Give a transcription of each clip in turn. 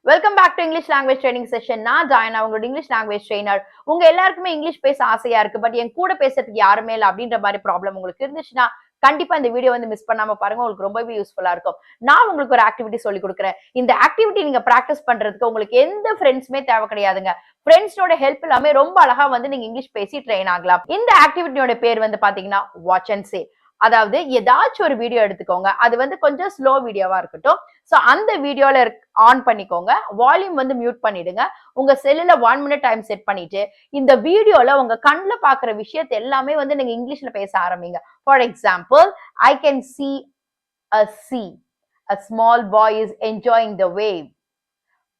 Welcome back to English language training session. நான் ஜாயனா, உங்களோட இங்கிலீஷ் லாங்குவேஜ் ட்ரெயினர். உங்க எல்லாருக்குமே இங்கிலீஷ் பேச ஆசையா இருக்கு, பட் என் கூட பேசுறதுக்கு யாருமே இல்லை அப்படின்ற மாதிரி ப்ராப்ளம் உங்களுக்கு இருந்துச்சுன்னா கண்டிப்பா இந்த வீடியோ வந்து மிஸ் பண்ணாம பாருங்க. உங்களுக்கு ரொம்பவே யூஸ்ஃபுல்லா இருக்கும். நான் உங்களுக்கு ஒரு ஆக்டிவிட்டி சொல்லி கொடுக்குறேன். இந்த ஆக்டிவிட்டி நீங்க பிராக்டிஸ் பண்றதுக்கு உங்களுக்கு எந்த ஃப்ரெண்ட்ஸுமே தேவை கிடையாதுங்க. ஃப்ரெண்ட்ஸோட ஹெல்ப் இல்லாம ரொம்ப அழகா வந்து நீங்க இங்கிலீஷ் பேசி ட்ரெயின் ஆகலாம். இந்த ஆக்டிவிட்டியோட பேர் வந்து பாத்தீங்கன்னா வாட்ச் அண்ட் சே. அதாவது ஏதாச்சும் ஒரு வீடியோ எடுத்துக்கோங்க, அது வந்து கொஞ்சம் ஸ்லோ வீடியோவா இருக்கட்டும். சோ அந்த வீடியோல ஆன் பண்ணிக்கோங்க, வால்யூம் வந்து மியூட் பண்ணிடுங்க, உங்க செல்லுல 1 minute டைம் செட் பண்ணிட்டு இந்த வீடியோல உங்க கண்ணுல பாக்குற விஷயத்தை எல்லாமே வந்து நீங்க இங்கிலீஷ்ல பேச ஆரம்பிங்க. For example, I can see a sea, a small boy is enjoying the wave,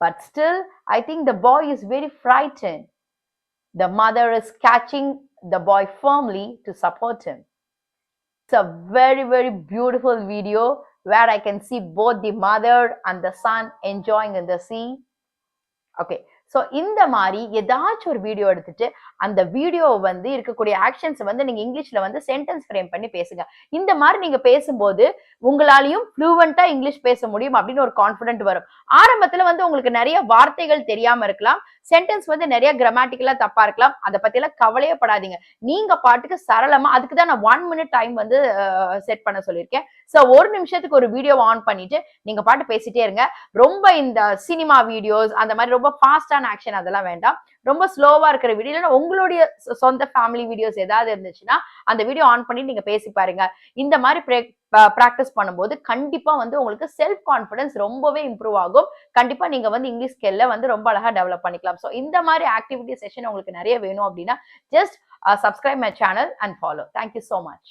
but still I think the boy is very frightened. The mother is catching the boy firmly to support him. It's a very beautiful video where I can see both the mother and the son enjoying in the sea. Okay, so இந்த மாதிரி ஏதாச்சும் ஒரு video எடுத்துட்டு அந்த video வந்து இருக்கக்கூடிய actions வந்து நீங்க இங்கிலீஷ்ல வந்து சென்டென்ஸ் ஃப்ரேம் பண்ணி பேசுங்க. இந்த மாதிரி நீங்க பேசும்போது உங்களாலையும் ஃப்ளூவெண்டா இங்கிலீஷ் பேச முடியும் அப்படின்னு ஒரு கான்ஃபிடென்ட் வரும். ஆரம்பத்துல வந்து உங்களுக்கு நிறைய வார்த்தைகள் தெரியாம இருக்கலாம், சென்டென்ஸ் வந்து நிறைய கிராமட்டிக்கலா தப்பா இருக்கலாம். அதை பத்தி எல்லாம் கவலையே படாதீங்க. நீங்க பாட்டுக்கு சரளமா, அதுக்கு தான் நான் 1 minute டைம் வந்து செட் பண்ண சொல்லியிருக்கேன். சோ 1 நிமிஷத்துக்கு ஒரு வீடியோ ஆன் பண்ணிட்டு நீங்க பாட்டு பேசிட்டே இருங்க. ரொம்ப இந்த சினிமா வீடியோஸ் அந்த மாதிரி ரொம்ப ஃபாஸ்டான ஆக்ஷன் அதெல்லாம் வேண்டாம். ரொம்ப ஸ்லோவா இருக்கிற வீடியோ, இல்லைன்னா உங்களுடைய சொந்த ஃபேமிலி வீடியோஸ் ஏதாவது இருந்துச்சுன்னா அந்த வீடியோ ஆன் பண்ணி நீங்க பேசி பாருங்க. இந்த மாதிரி பிராக்டிஸ் பண்ணும்போது கண்டிப்பா வந்து உங்களுக்கு செல்ஃப் கான்பிடன்ஸ் ரொம்பவே இம்ப்ரூவ் ஆகும். கண்டிப்பா நீங்க வந்து இங்கிலீஷ் ஸ்கில்ல வந்து ரொம்ப அழகா டெவலப் பண்ணிக்கலாம். சோ இந்த மாதிரி ஆக்டிவிட்டி செஷன் உங்களுக்கு நிறைய வேணும் அப்படின்னா just subscribe my channel and follow. Thank you so much.